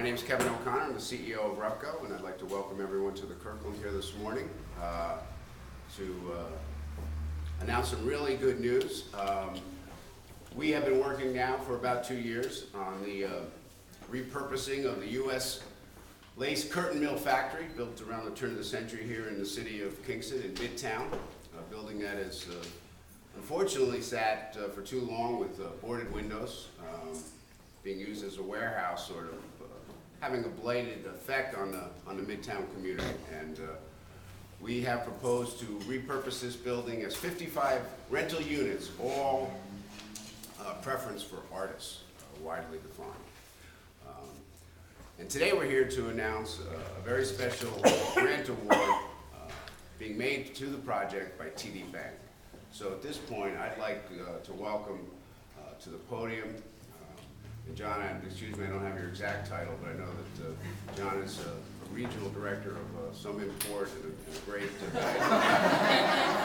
My name is Kevin O'Connor. I'm the CEO of RUPCO, and I'd like to welcome everyone to the Kirkland here this morning to announce some really good news. We have been working now for about 2 years on the repurposing of the U.S. lace curtain mill factory built around the turn of the century here in the city of Kingston in Midtown. A building that has unfortunately sat for too long with boarded windows, being used as a warehouse, sort of having a blighted effect on the Midtown community. And we have proposed to repurpose this building as 55 rental units, all preference for artists, widely defined. And today we're here to announce a very special grant award being made to the project by TD Bank. So at this point, I'd like to welcome to the podium, and John, excuse me, I don't have your exact title, but I know that John is a regional director of some import and a great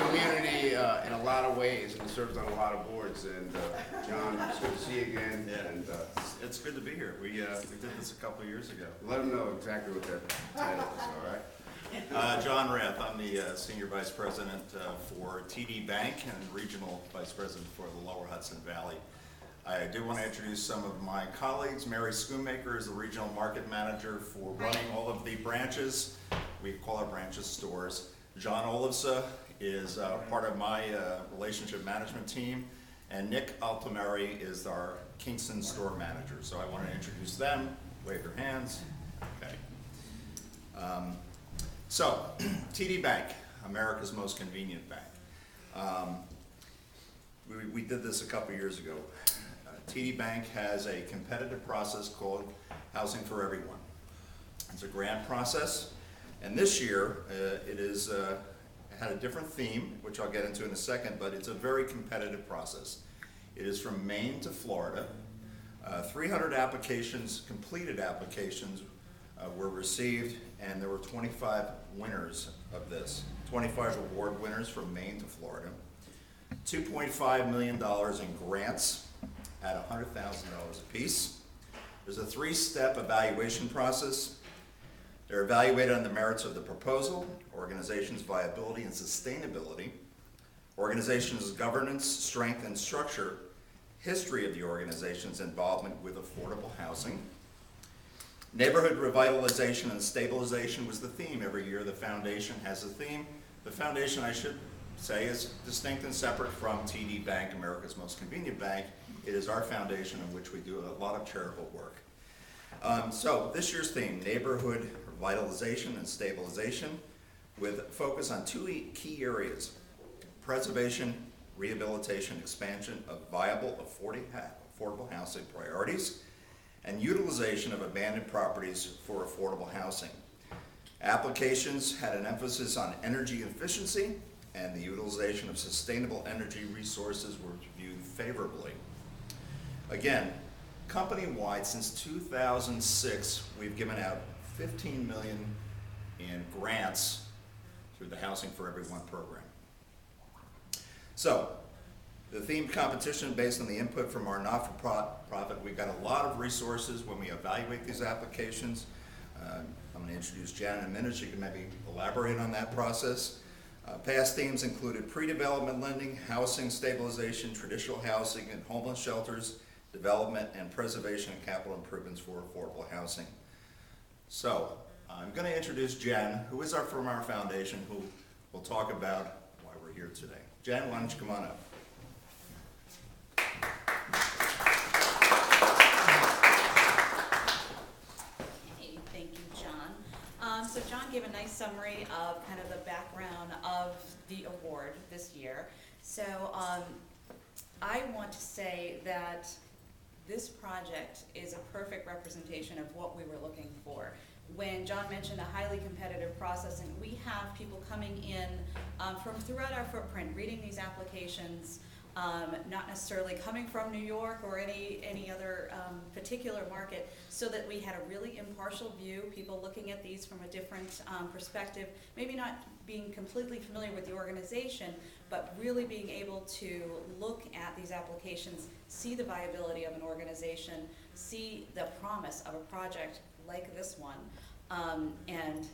community in a lot of ways, and serves on a lot of boards. And John, it's good to see you again. Yeah, and it's good to be here. We did this a couple of years ago. Let them know exactly what that title is, all right? John Rath, I'm the Senior Vice President for TD Bank and Regional Vice President for the Lower Hudson Valley. I do want to introduce some of my colleagues. Mary Schoonmaker is the Regional Market Manager for running all of the branches. We call our branches stores. John Olivsa is part of my relationship management team. And Nick Altomari is our Kingston store manager. So I want to introduce them. Wave your hands. Okay. So, TD Bank, America's most convenient bank. We did this a couple years ago. TD Bank has a competitive process called Housing for Everyone. It's a grant process, and this year it had a different theme, which I'll get into in a second, but it's a very competitive process. It is from Maine to Florida. 300 applications, completed applications, were received, and there were 25 winners of this, 25 award winners from Maine to Florida. $2.5 million in grants at $100,000 apiece. There's a 3-step evaluation process. They're evaluated on the merits of the proposal, organization's viability and sustainability, organization's governance, strength and structure, history of the organization's involvement with affordable housing. Neighborhood revitalization and stabilization was the theme. Every year the foundation has a theme. The foundation, I should say, is distinct and separate from TD Bank, America's most convenient bank. It is our foundation in which we do a lot of charitable work. So this year's theme, neighborhood revitalization and stabilization, with focus on 2 key areas: preservation, rehabilitation, expansion of viable, affordable housing priorities, and utilization of abandoned properties for affordable housing. Applications had an emphasis on energy efficiency, and the utilization of sustainable energy resources were viewed favorably. Again, company-wide, since 2006, we've given out $15 million in grants through the Housing for Everyone program. So, the themed competition based on the input from our not-for-profit, we've got a lot of resources when we evaluate these applications. I'm going to introduce Jan in a minute. She can maybe elaborate on that process. Past themes included pre-development lending, housing stabilization, traditional housing and homeless shelters, development and preservation and capital improvements for affordable housing. So, I'm going to introduce Jen, who is from our foundation, who will talk about why we're here today. Jen, why don't you come on up? Hey, thank you, John. So John gave a nice summary of kind of the background of the award this year. So I want to say that this project is a perfect representation of what we were looking for. When John mentioned a highly competitive process, and we have people coming in from throughout our footprint, reading these applications, not necessarily coming from New York or any other particular market, so that we had a really impartial view, people looking at these from a different perspective, maybe not being completely familiar with the organization, but really being able to look at these applications, see the viability of an organization, see the promise of a project like this one, and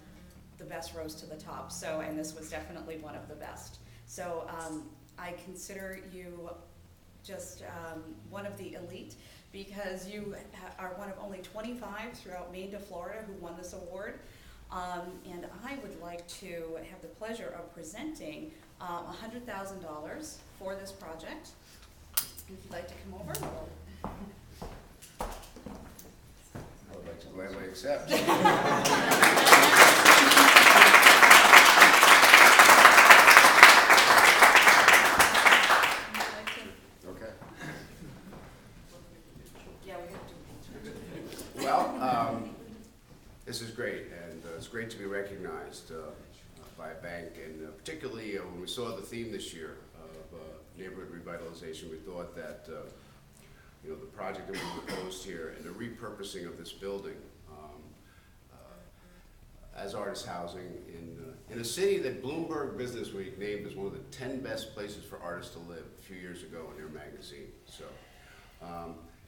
the best rose to the top. So, and this was definitely one of the best. So I consider you just one of the elite, because you are one of only 25 throughout Maine to Florida who won this award. And I would like to have the pleasure of presenting $100,000 for this project. If you'd like to come over. I would like to gladly accept. Okay. Yeah, we have to. Well, this is great, and it's great to be recognized by a bank, and particularly when we saw the theme this year of neighborhood revitalization, we thought that the project that we proposed here and the repurposing of this building as artist housing in a city that Bloomberg Businessweek named as one of the 10 best places for artists to live a few years ago in their magazine. So.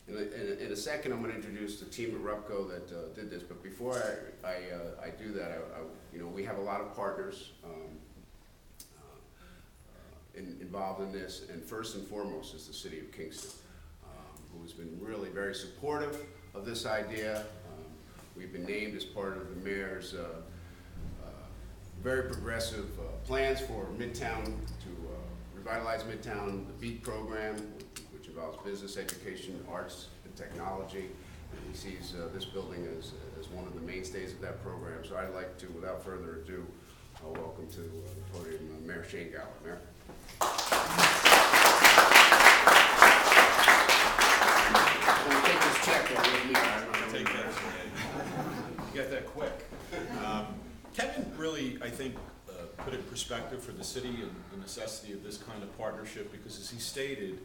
In a second, I'm going to introduce the team at RUPCO that did this. But before I do that, we have a lot of partners involved in this, and first and foremost is the city of Kingston, who has been really very supportive of this idea. We've been named as part of the mayor's very progressive plans for Midtown to revitalize Midtown, the BEAT program, which involves business, education, arts, and technology. And he sees this building as one of the mainstays of that program. So I'd like to, without further ado, welcome to the podium Mayor Shane Gower. Mayor. I'm going to take this check with me. I'm going to take that. You got that quick. Kevin really, I think, put in perspective for the city and the necessity of this kind of partnership, because as he stated,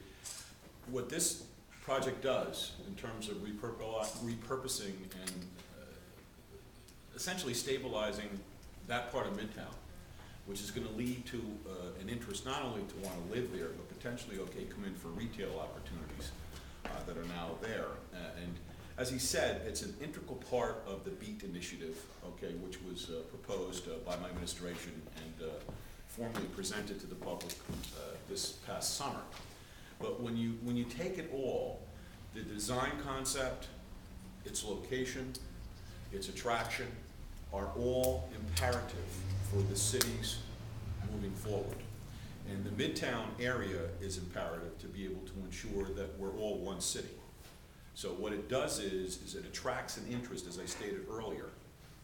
what this project does in terms of repurposing and essentially stabilizing that part of Midtown, which is going to lead to an interest not only to want to live there, but potentially, come in for retail opportunities that are now there. And as he said, it's an integral part of the BEAT initiative, which was proposed by my administration and formally presented to the public this past summer. But when you take it all, the design concept, its location, its attraction, are all imperative for the cities moving forward. And the Midtown area is imperative to be able to ensure that we're all one city. So what it does is it attracts an interest, as I stated earlier,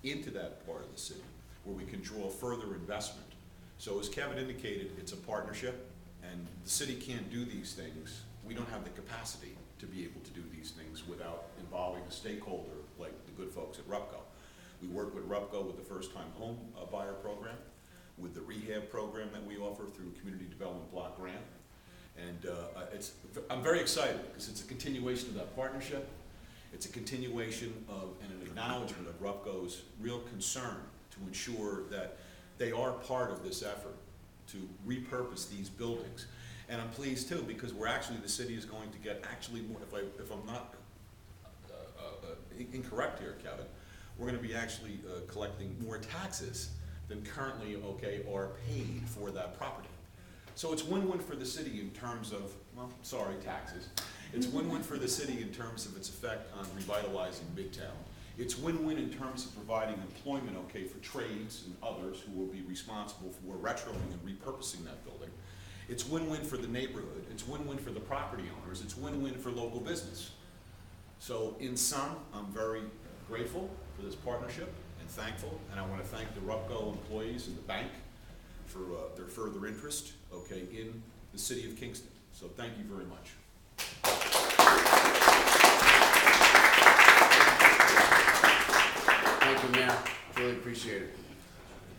into that part of the city, where we can draw further investment. So as Kevin indicated, it's a partnership, and the city can't do these things. We don't have the capacity to be able to do these things without involving a stakeholder like the good folks at RUPCO. We work with RUPCO with the first-time home buyer program, with the rehab program that we offer through Community Development Block Grant. And I'm very excited because it's a continuation of that partnership. It's a continuation of and an acknowledgement of RUPCO's real concern to ensure that they are part of this effort to repurpose these buildings. And I'm pleased too, because the city is going to get actually more, if I'm not incorrect here, Kevin, we're going to be actually collecting more taxes than currently are paid for that property. So it's win-win for the city in terms of, taxes. It's win-win for the city in terms of its effect on revitalizing Midtown. It's win-win in terms of providing employment, for trades and others who will be responsible for retrofitting and repurposing that building. It's win-win for the neighborhood. It's win-win for the property owners. It's win-win for local business. So in sum, I'm very grateful for this partnership and thankful, and I want to thank the RUPCO employees and the bank for their further interest, in the city of Kingston. So thank you very much. Thank you, Mayor. Really appreciate it.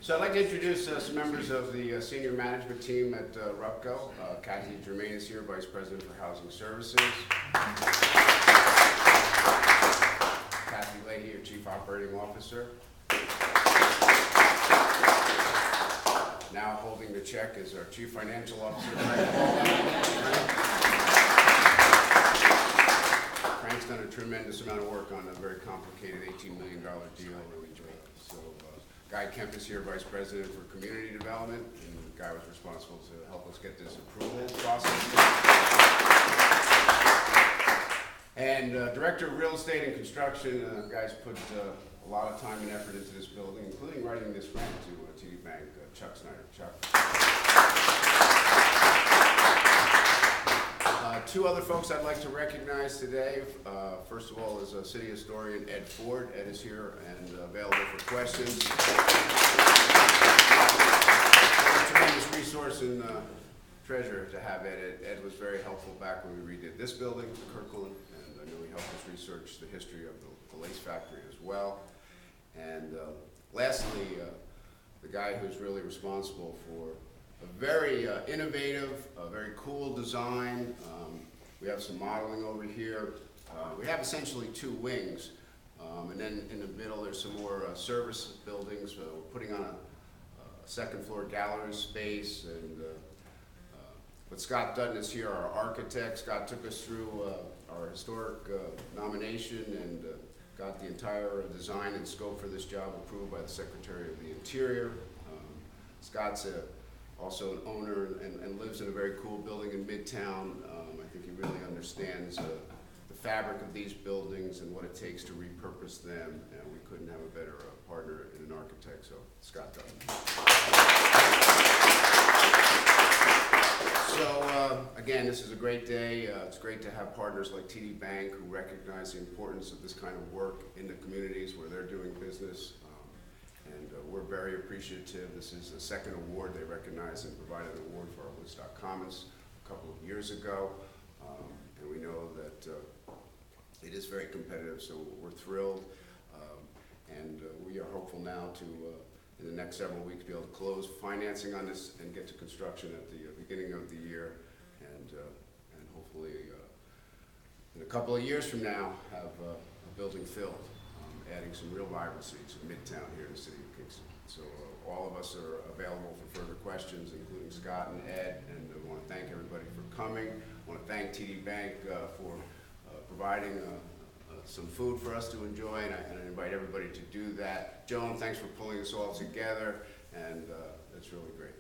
So I'd like to introduce some members of the senior management team at RUPCO. Kathy Germain is here, Vice President for Housing Services. Kathy Leahy, your Chief Operating Officer. Now holding the check is our Chief Financial Officer, Frank done a tremendous amount of work on a very complicated $18 million deal. So Guy Kemp is here, Vice President for Community Development, and Guy was responsible to help us get this approval process. And Director of Real Estate and Construction, guys put a lot of time and effort into this building, including writing this grant to TD Bank, Chuck Snyder. Chuck. Two other folks I'd like to recognize today. First of all is City Historian Ed Ford. Ed is here and available for questions. A tremendous resource and treasure to have Ed. Ed was very helpful back when we redid this building, Kirkland, and I know he helped us research the history of the lace factory as well. And lastly, the guy who's really responsible for a very innovative, very cool design. We have some modeling over here. We have essentially two wings, and then in the middle there's some more service buildings. We're putting on a second floor gallery space, and but Scott Dutton is here, our architect. Scott took us through our historic nomination and got the entire design and scope for this job approved by the Secretary of the Interior. Scott's also an owner and lives in a very cool building in Midtown. I think he really understands the fabric of these buildings and what it takes to repurpose them, and we couldn't have a better partner in an architect, so Scott Dutton. So again, this is a great day. It's great to have partners like TD Bank who recognize the importance of this kind of work in the communities where they're doing business. And we're very appreciative. This is the second award they recognized and provided an award for our Woodstock Commons a couple of years ago. And we know that it is very competitive, so we're thrilled. And we are hopeful now to, in the next several weeks, be able to close financing on this and get to construction at the beginning of the year. And hopefully, in a couple of years from now, have a building filled. Adding some real vibrancy to Midtown here in the city of Kingston. So all of us are available for further questions, including Scott and Ed, and I want to thank everybody for coming. I want to thank TD Bank for providing some food for us to enjoy, and I invite everybody to do that. Joan, thanks for pulling us all together, and it's really great.